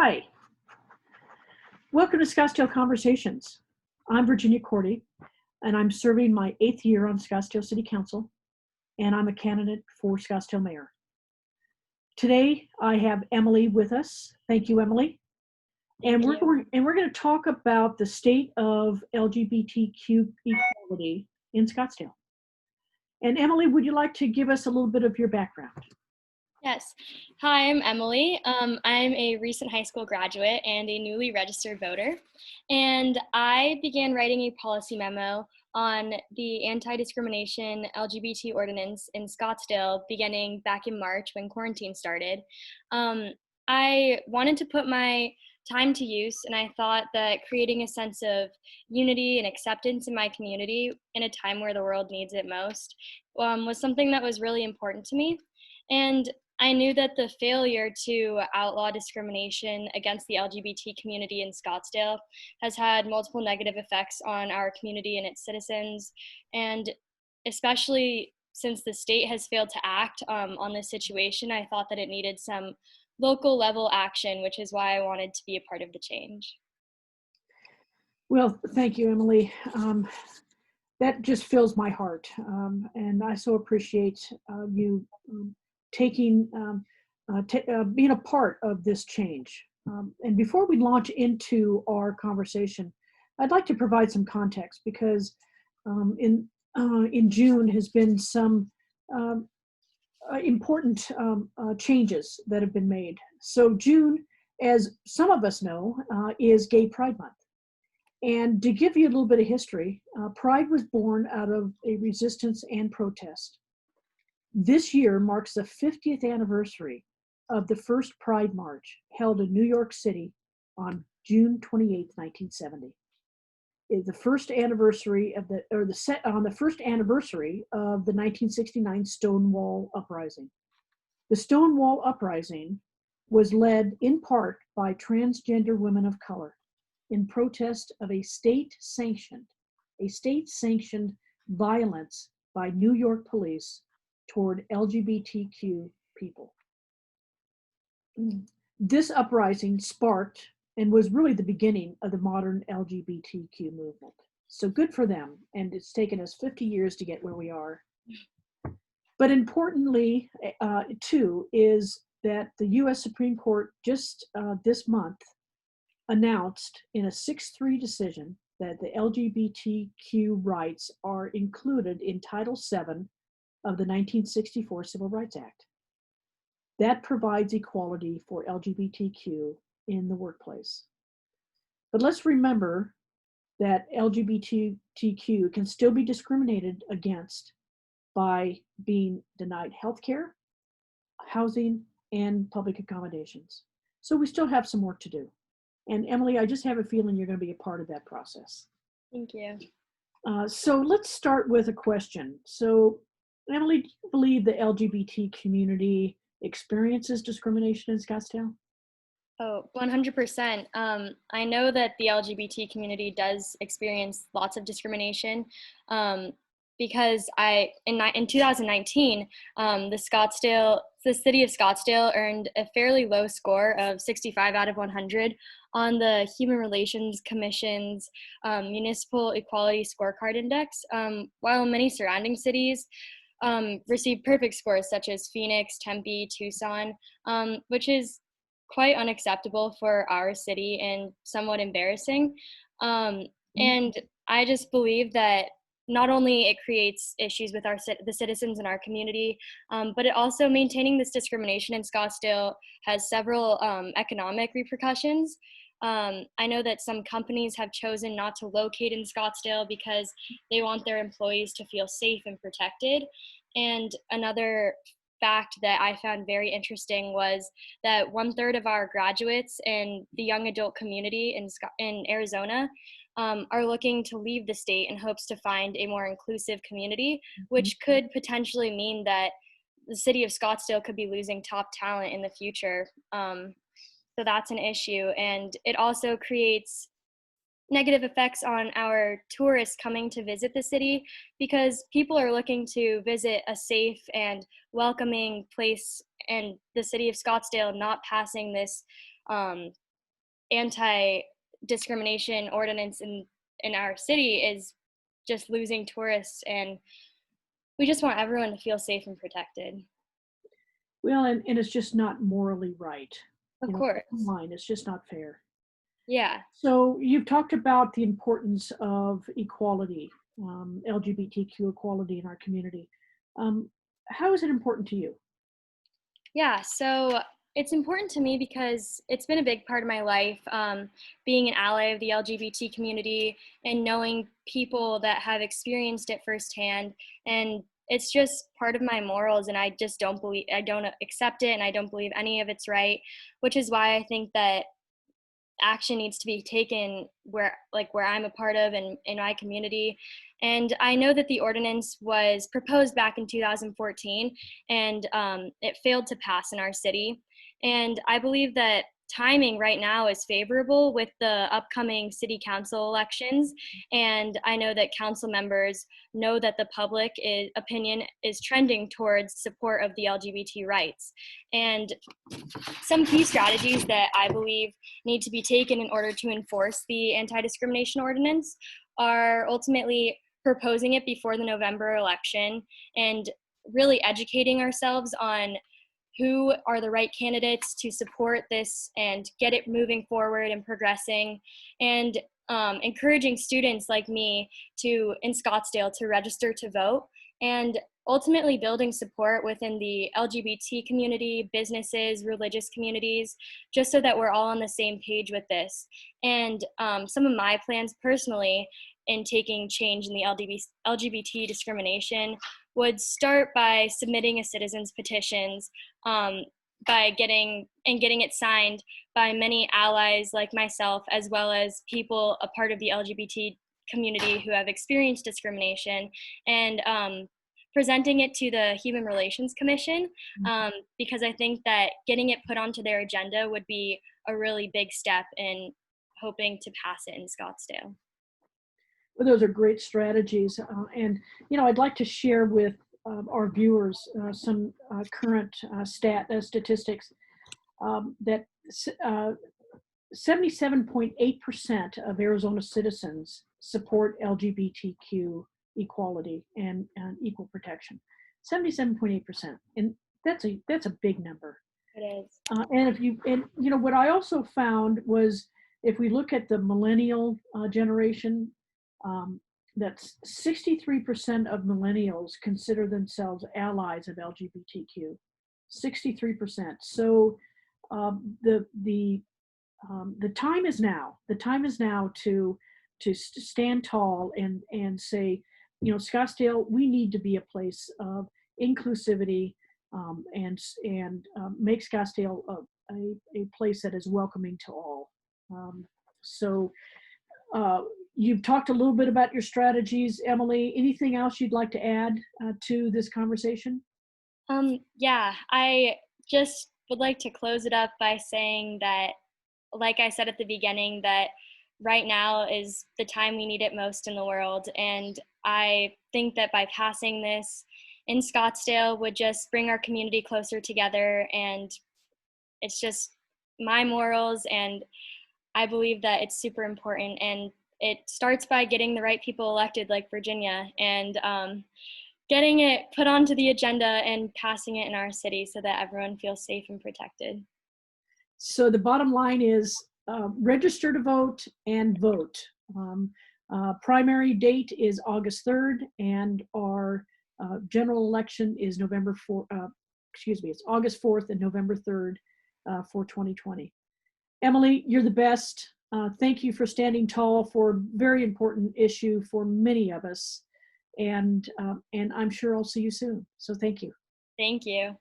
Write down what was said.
Hi, welcome to Scottsdale Conversations. I'm Virginia Cordy, and I'm serving my 8th year on Scottsdale City Council, and I'm a candidate for Scottsdale Mayor. Today, I have Emily with us. Thank you, Emily. And we're going to talk about the state of LGBTQ equality in Scottsdale. And Emily, would you like to give us a little bit of your background? Yes. Hi, I'm Emily. I'm a recent high school graduate and a newly registered voter. And I began writing a policy memo on the anti-discrimination LGBT ordinance in Scottsdale beginning back in March when quarantine started. I wanted to put my time to use, and I thought that creating a sense of unity and acceptance in my community in a time where the world needs it most was something that was really important to me. And I knew that the failure to outlaw discrimination against the LGBT community in Scottsdale has had multiple negative effects on our community and its citizens, and especially since the state has failed to act on this situation, I thought that it needed some local level action, which is why I wanted to be a part of the change. Well, thank you, Emily. That just fills my heart, and I so appreciate you taking being a part of this change. And before we launch into our conversation, I'd like to provide some context because in June has been some important changes that have been made. So June, as some of us know, is Gay Pride Month. And to give you a little bit of history, Pride was born out of a resistance and protest. This year marks the 50th anniversary of the first Pride March held in New York City on June 28, 1970. The first anniversary of the first anniversary of the 1969 Stonewall Uprising. The Stonewall Uprising was led in part by transgender women of color in protest of a state-sanctioned violence by New York police toward LGBTQ people. This uprising sparked and was really the beginning of the modern LGBTQ movement. So good for them, and it's taken us 50 years to get where we are. But importantly, too, is that the US Supreme Court just this month announced in a 6-3 decision that the LGBTQ rights are included in Title VII of the 1964 Civil Rights Act. That provides equality for LGBTQ in the workplace. But let's remember that LGBTQ can still be discriminated against by being denied healthcare, housing, and public accommodations. So we still have some work to do. And Emily, I just have a feeling you're going to be a part of that process. Thank you. So let's start with a question. So Emily, do you believe the LGBT community experiences discrimination in Scottsdale? Oh, 100%. I know that the LGBT community does experience lots of discrimination because in 2019, the city of Scottsdale earned a fairly low score of 65 out of 100 on the Human Relations Commission's Municipal Equality Scorecard Index, while many surrounding cities received perfect scores such as Phoenix, Tempe, Tucson, which is quite unacceptable for our city and somewhat embarrassing. And I just believe that not only it creates issues with the citizens in our community, but it also maintaining this discrimination in Scottsdale has several economic repercussions. I know that some companies have chosen not to locate in Scottsdale because they want their employees to feel safe and protected. And another fact that I found very interesting was that 1/3 of our graduates in the young adult community in Arizona are looking to leave the state in hopes to find a more inclusive community, which could potentially mean that the city of Scottsdale could be losing top talent in the future. So that's an issue. And it also creates negative effects on our tourists coming to visit the city because people are looking to visit a safe and welcoming place in the city of Scottsdale, not passing this anti-discrimination ordinance in our city is just losing tourists, and we just want everyone to feel safe and protected. Well, and it's just not morally right. Of Bottom course. line, it's just not fair. Yeah. So you've talked about the importance of equality, LGBTQ equality in our community. Um, how is it important to you? Yeah, so it's important to me because it's been a big part of my life, being an ally of the LGBT community and knowing people that have experienced it firsthand. And it's just part of my morals, and I don't accept it, and I don't believe any of it's right, which is why I think that action needs to be taken where I'm a part of and in my community. And I know that the ordinance was proposed back in 2014, and it failed to pass in our city. And I believe that timing right now is favorable with the upcoming city council elections. And I know that council members know that the opinion is trending towards support of the LGBT rights. And some key strategies that I believe need to be taken in order to enforce the anti-discrimination ordinance are ultimately proposing it before the November election and really educating ourselves on who are the right candidates to support this and get it moving forward and progressing, and encouraging students like me in Scottsdale to register to vote, and ultimately building support within the LGBT community, businesses, religious communities, just so that we're all on the same page with this. And some of my plans personally in taking change in the LGBT discrimination would start by submitting a citizens petitions, um, by getting it signed by many allies like myself, as well as people a part of the LGBT community who have experienced discrimination, and presenting it to the Human Relations Commission, because I think that getting it put onto their agenda would be a really big step in hoping to pass it in Scottsdale. Well, those are great strategies. I'd like to share with our viewers some current statistics that 77.8% of Arizona citizens support LGBTQ equality and equal protection. 77.8%, and that's a big number. It is. What I also found was, if we look at the millennial generation, that's 63% of millennials consider themselves allies of LGBTQ. 63%. So the time is now. The time is now to stand tall and say, Scottsdale, we need to be a place of inclusivity, and make Scottsdale a place that is welcoming to all. So you've talked a little bit about your strategies, Emily. Anything else you'd like to add to this conversation? Yeah, I just would like to close it up by saying that, like I said at the beginning, that right now is the time we need it most in the world. And I think that by passing this in Scottsdale would just bring our community closer together. And it's just my morals, and I believe that it's super important. And it starts by getting the right people elected, like Virginia, and getting it put onto the agenda and passing it in our city so that everyone feels safe and protected. So the bottom line is register to vote and vote. Primary date is August 3rd, and our general election is it's August 4th and November 3rd for 2020. Emily, you're the best. Thank you for standing tall for a very important issue for many of us. And I'm sure I'll see you soon. So thank you. Thank you.